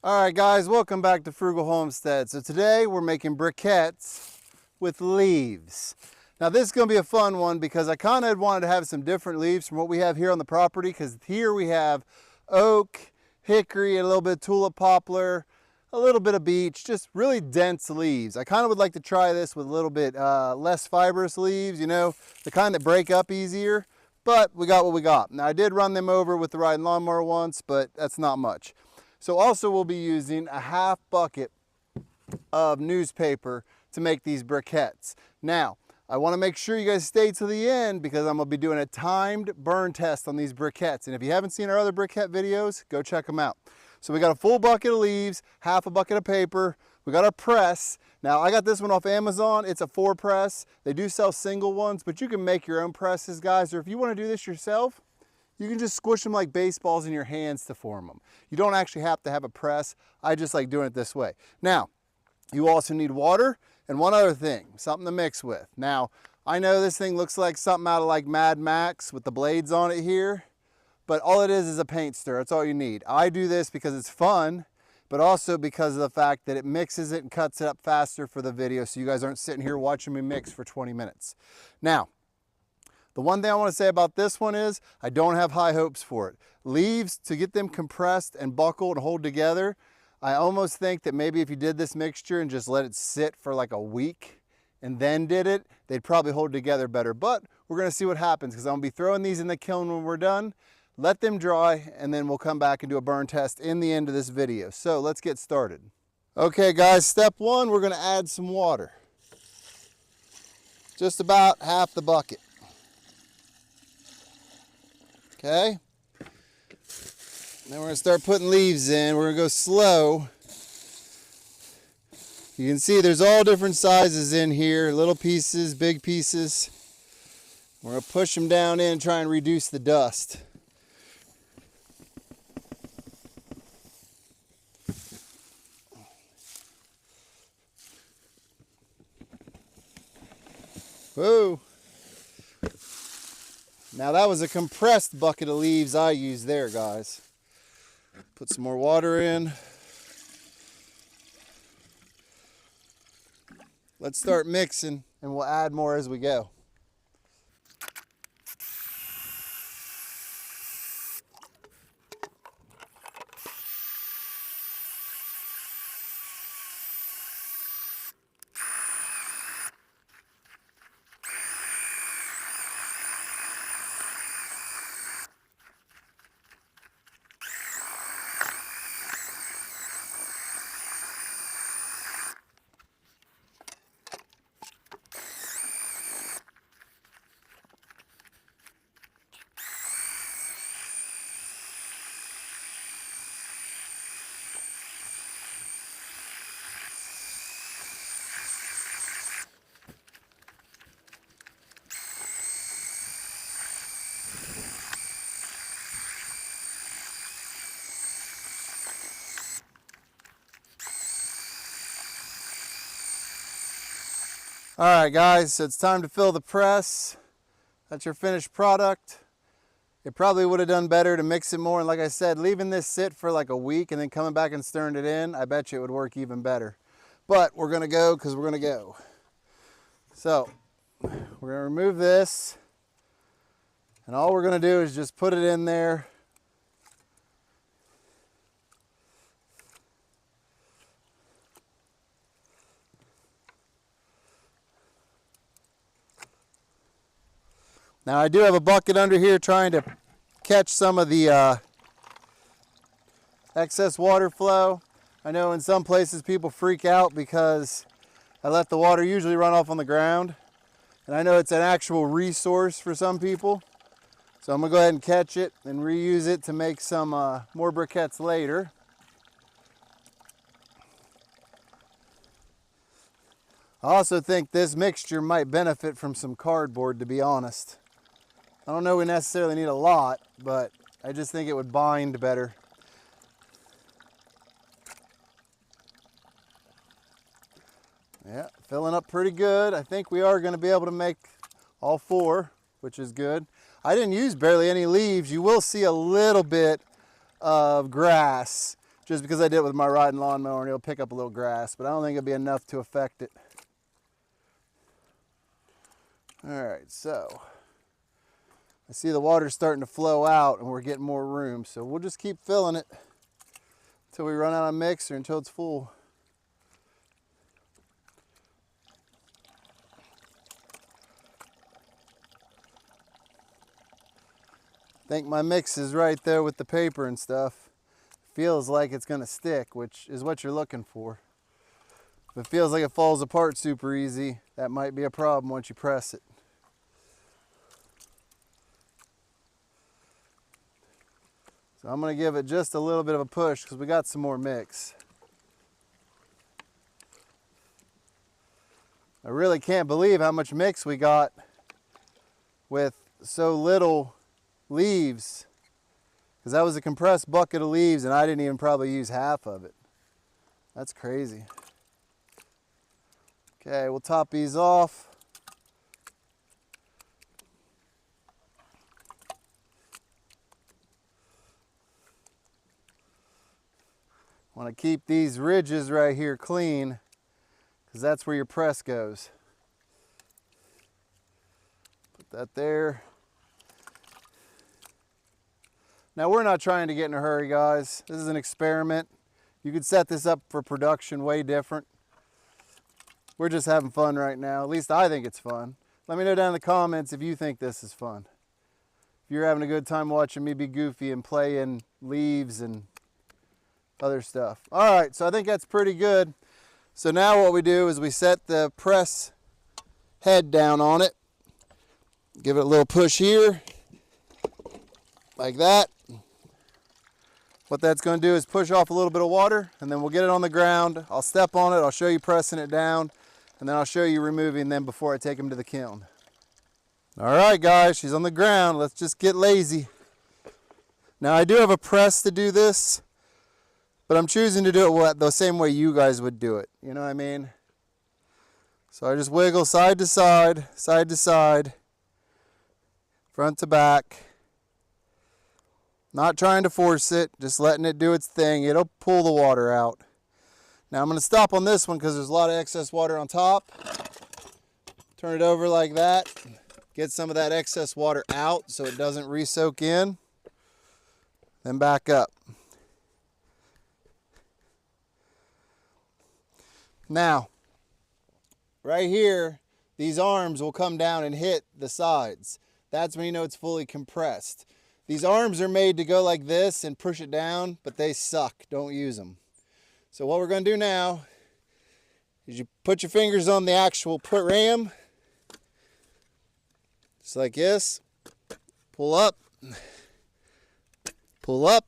All right, guys, welcome back to Frugal Homestead. So today we're making briquettes with leaves. Now this is going to be a fun one because I kind of wanted to have some different leaves from what we have here on the property, because here we have oak, hickory, a little bit of tulip poplar, a little bit of beech, just really dense leaves. I kind of would like to try this with a little bit less fibrous leaves, you know, the kind that break up easier, but we got what we got. Now I did run them over with the riding lawnmower once, but that's not much. So also we'll be using a half bucket of newspaper to make these briquettes. Now, I want to make sure you guys stay to the end because I'm going to be doing a timed burn test on these briquettes. And if you haven't seen our other briquette videos, go check them out. So we got a full bucket of leaves, half a bucket of paper. We got our press. Now I got this one off Amazon. It's a 4 press. They do sell single ones, but you can make your own presses, guys. Or if you want to do this yourself, you can just squish them like baseballs in your hands to form them. You don't actually have to have a press. I just like doing it this way. Now, you also need water and one other thing, something to mix with. Now, I know this thing looks like something out of like Mad Max with the blades on it here, but all it is a paint stir. That's all you need. I do this because it's fun, but also because of the fact that it mixes it and cuts it up faster for the video, so you guys aren't sitting here watching me mix for 20 minutes. Now, the one thing I want to say about this one is I don't have high hopes for it. Leaves, to get them compressed and buckled and hold together, I almost think that maybe if you did this mixture and just let it sit for like a week and then did it, they'd probably hold together better. But we're going to see what happens because I'm going to be throwing these in the kiln when we're done. Let them dry and then we'll come back and do a burn test in the end of this video. So let's get started. Okay guys, step one, we're going to add some water. Just about half the bucket. Okay, then we're going to start putting leaves in. We're going to go slow. You can see there's all different sizes in here, little pieces, big pieces. We're going to push them down in and try and reduce the dust. Whoa. Now that was a compressed bucket of leaves I used there, guys. Put some more water in. Let's start mixing and we'll add more as we go. All right guys, so it's time to fill the press. That's your finished product. It probably would have done better to mix it more, and like I said, leaving this sit for like a week and then coming back and stirring it in, I bet you it would work even better. But we're gonna go because we're gonna go. So we're gonna remove this, and all we're gonna do is just put it in there. Now I do have a bucket under here trying to catch some of the excess water flow. I know in some places people freak out because I let the water usually run off on the ground. And I know it's an actual resource for some people. So I'm gonna go ahead and catch it and reuse it to make some more briquettes later. I also think this mixture might benefit from some cardboard, to be honest. I don't know we necessarily need a lot, but I just think it would bind better. Yeah, filling up pretty good. I think we are going to be able to make all 4, which is good. I didn't use barely any leaves. You will see a little bit of grass just because I did it with my riding lawnmower and it'll pick up a little grass, but I don't think it'll be enough to affect it. All right, so I see the water's starting to flow out and we're getting more room, so we'll just keep filling it until we run out of mix or until it's full. I think my mix is right there with the paper and stuff. Feels like it's gonna stick, which is what you're looking for. If it feels like it falls apart super easy, that might be a problem once you press it. So I'm gonna give it just a little bit of a push because we got some more mix. I really can't believe how much mix we got with so little leaves, because that was a compressed bucket of leaves and I didn't even probably use half of it. That's crazy. Okay, we'll top these off. Want to keep these ridges right here clean because that's where your press goes. Put that there. Now we're not trying to get in a hurry, guys. This is an experiment. You could set this up for production way different. We're just having fun right now. At least I think it's fun. Let me know down in the comments if you think this is fun. If you're having a good time watching me be goofy and play in leaves and other stuff. All right, so I think that's pretty good. So now what we do is we set the press head down on it. Give it a little push here, like that. What that's going to do is push off a little bit of water, and then we'll get it on the ground. I'll step on it, I'll show you pressing it down, and then I'll show you removing them before I take them to the kiln. All right, guys, she's on the ground. Let's just get lazy. Now I do have a press to do this, but I'm choosing to do it the same way you guys would do it. You know what I mean? So I just wiggle side to side, front to back. Not trying to force it, just letting it do its thing. It'll pull the water out. Now I'm going to stop on this one because there's a lot of excess water on top. Turn it over like that. Get some of that excess water out so it doesn't re-soak in. Then back up. Now, right here, these arms will come down and hit the sides. That's when you know it's fully compressed. These arms are made to go like this and push it down, but they suck. Don't use them. So what we're going to do now is you put your fingers on the actual ram, just like this. Pull up, pull up.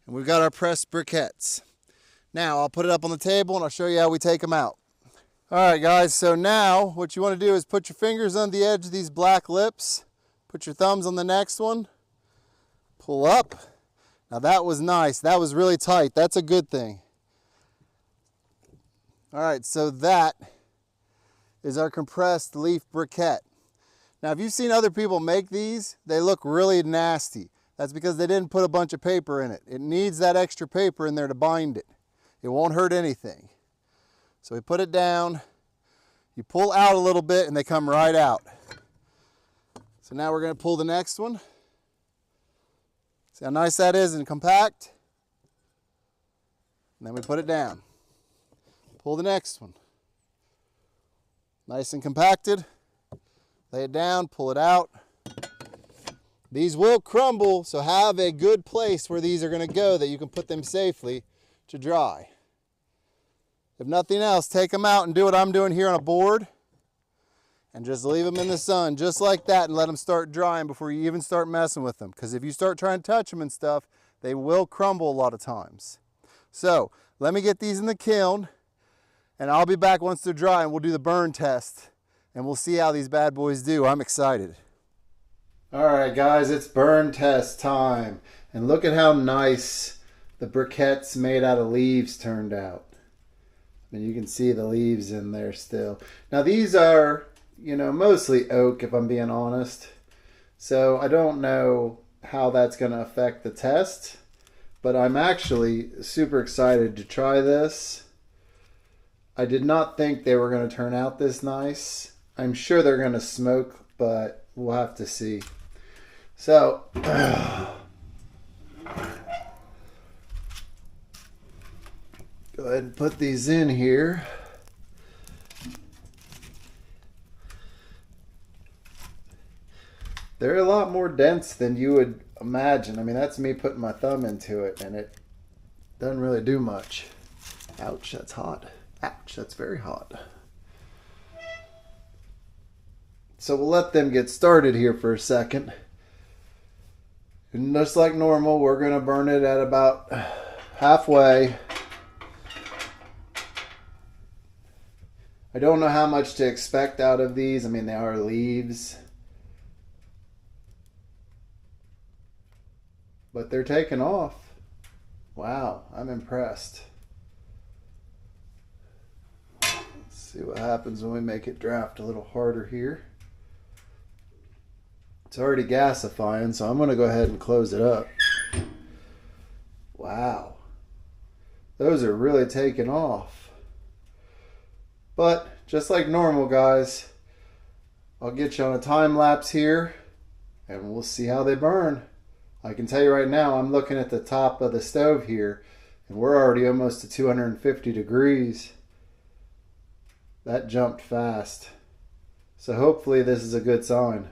And we've got our pressed briquettes. Now I'll put it up on the table and I'll show you how we take them out. All right, guys, so now what you want to do is put your fingers on the edge of these black lips, put your thumbs on the next one, pull up. Now that was nice. That was really tight. That's a good thing. All right, so that is our compressed leaf briquette. Now, if you've seen other people make these, they look really nasty. That's because they didn't put a bunch of paper in it. It needs that extra paper in there to bind it. It won't hurt anything. So we put it down, you pull out a little bit and they come right out. So now we're going to pull the next one. See how nice that is and compact? And then we put it down. Pull the next one. Nice and compacted. Lay it down, pull it out. These will crumble, so have a good place where these are going to go that you can put them safely to dry. If nothing else, take them out and do what I'm doing here on a board and just leave them in the sun just like that and let them start drying before you even start messing with them. Because if you start trying to touch them and stuff, they will crumble a lot of times. So let me get these in the kiln and I'll be back once they're dry and we'll do the burn test and we'll see how these bad boys do. I'm excited. All right, guys, it's burn test time. And look at how nice the briquettes made out of leaves turned out. I mean, you can see the leaves in there still. Now these are, you know, mostly oak if I'm being honest. So I don't know how that's going to affect the test, but I'm actually super excited to try this. I did not think they were going to turn out this nice. I'm sure they're going to smoke, but we'll have to see. So, go ahead and put these in here. They're a lot more dense than you would imagine. I mean, that's me putting my thumb into it, and it doesn't really do much. Ouch, that's hot. Ouch, that's very hot. So we'll let them get started here for a second. And just like normal, we're going to burn it at about halfway. I don't know how much to expect out of these. I mean, they are leaves. But they're taking off. Wow, I'm impressed. Let's see what happens when we make it draft a little harder here. It's already gasifying, so I'm going to go ahead and close it up. Wow. Those are really taking off. But just like normal, guys, I'll get you on a time lapse here and we'll see how they burn. I can tell you right now, I'm looking at the top of the stove here, and we're already almost to 250 degrees. That jumped fast. So hopefully this is a good sign.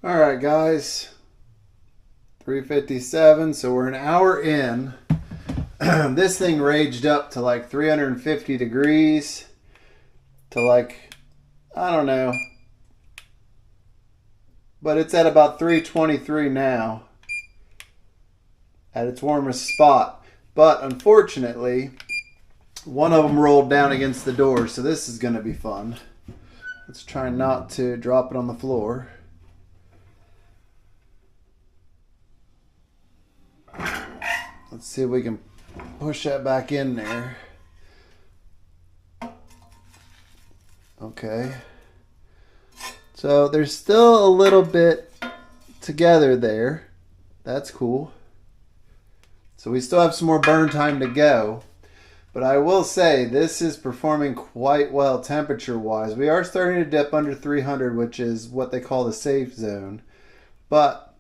All right, guys, 3:57, so we're an hour in. This thing raged up to like 350 degrees to like, I don't know, but it's at about 323 now at its warmest spot. But unfortunately, one of them rolled down against the door, so this is going to be fun. Let's try not to drop it on the floor. Let's see if we can push that back in there. Okay. So there's still a little bit together there. That's cool. So we still have some more burn time to go. But I will say this is performing quite well temperature-wise. We are starting to dip under 300, which is what they call the safe zone. But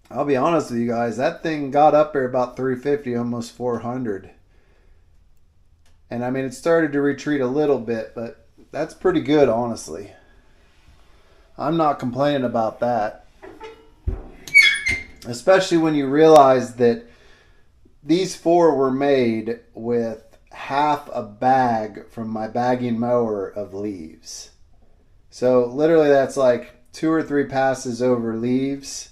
I'll be honest with you guys, that thing got up there about 350, almost 400. And I mean, it started to retreat a little bit, but that's pretty good, honestly. I'm not complaining about that. Especially when you realize that these 4 were made with half a bag from my bagging mower of leaves. So literally that's like 2 or 3 passes over leaves,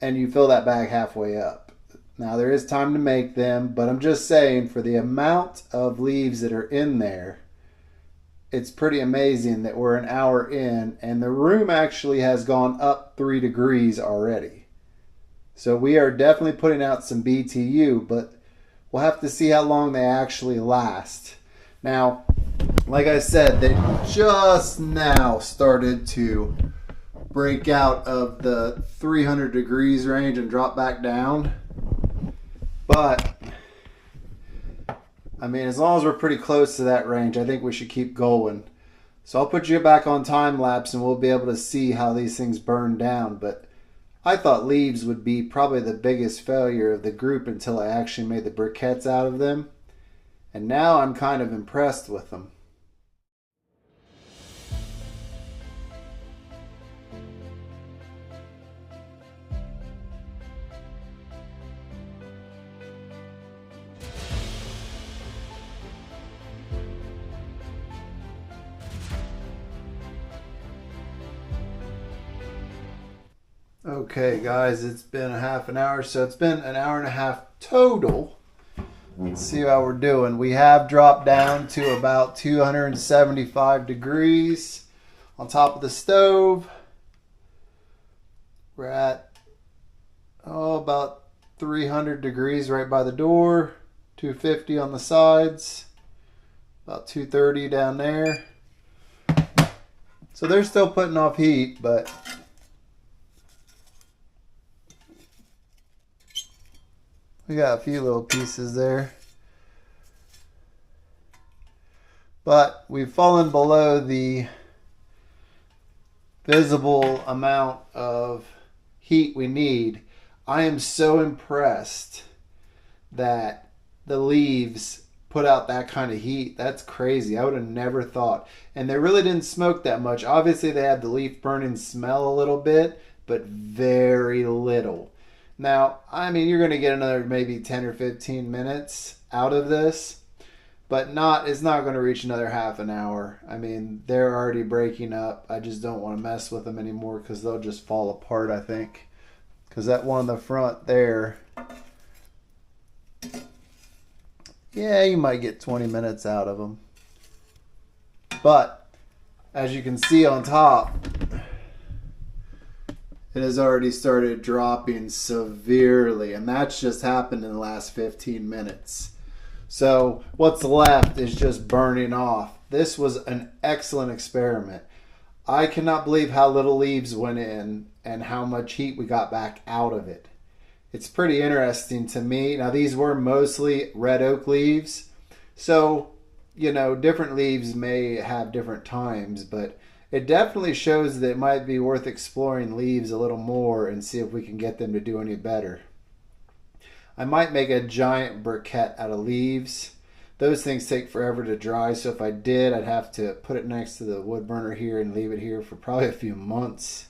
and you fill that bag halfway up. Now there is time to make them, but I'm just saying for the amount of leaves that are in there, it's pretty amazing that we're an hour in and the room actually has gone up 3 degrees already. So we are definitely putting out some BTU, but we'll have to see how long they actually last. Now, like I said, they just now started to break out of the 300 degrees range and drop back down. But I mean, as long as we're pretty close to that range, I think we should keep going. So I'll put you back on time lapse and we'll be able to see how these things burn down. But I thought leaves would be probably the biggest failure of the group until I actually made the briquettes out of them. And now I'm kind of impressed with them. Okay guys, it's been a half an hour, so it's been an hour and a half total. Let's see how we're doing. We have dropped down to about 275 degrees on top of the stove. We're at about 300 degrees right by the door, 250 on the sides, about 230 down there. So they're still putting off heat, but we got a few little pieces there. But we've fallen below the visible amount of heat we need. I am so impressed that the leaves put out that kind of heat. That's crazy. I would have never thought. And they really didn't smoke that much. Obviously they had the leaf burning smell a little bit, but very little. Now, I mean, you're going to get another maybe 10 or 15 minutes out of this, but it's not going to reach another half an hour. I mean, they're already breaking up. I just don't want to mess with them anymore because they'll just fall apart, I think. Because that one on the front there, yeah, you might get 20 minutes out of them. But as you can see on top, it has already started dropping severely, and that's just happened in the last 15 minutes. So what's left is just burning off. This was an excellent experiment. I cannot believe how little leaves went in and how much heat we got back out of it. It's pretty interesting to me. Now these were mostly red oak leaves, so you know, different leaves may have different times, but it definitely shows that it might be worth exploring leaves a little more and see if we can get them to do any better. I might make a giant briquette out of leaves. Those things take forever to dry, so if I did, I'd have to put it next to the wood burner here and leave it here for probably a few months.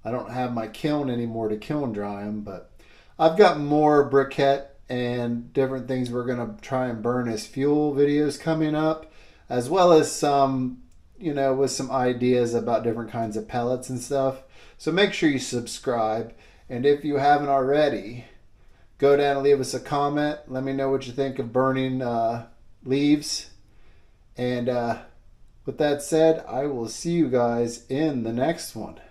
I don't have my kiln anymore to kiln dry them, but I've got more briquette and different things we're going to try and burn as fuel videos coming up, as well as some, you know, with some ideas about different kinds of pellets and stuff. So make sure you subscribe, and if you haven't already, go down and leave us a comment. Let me know what you think of burning leaves. And with that said, I will see you guys in the next one.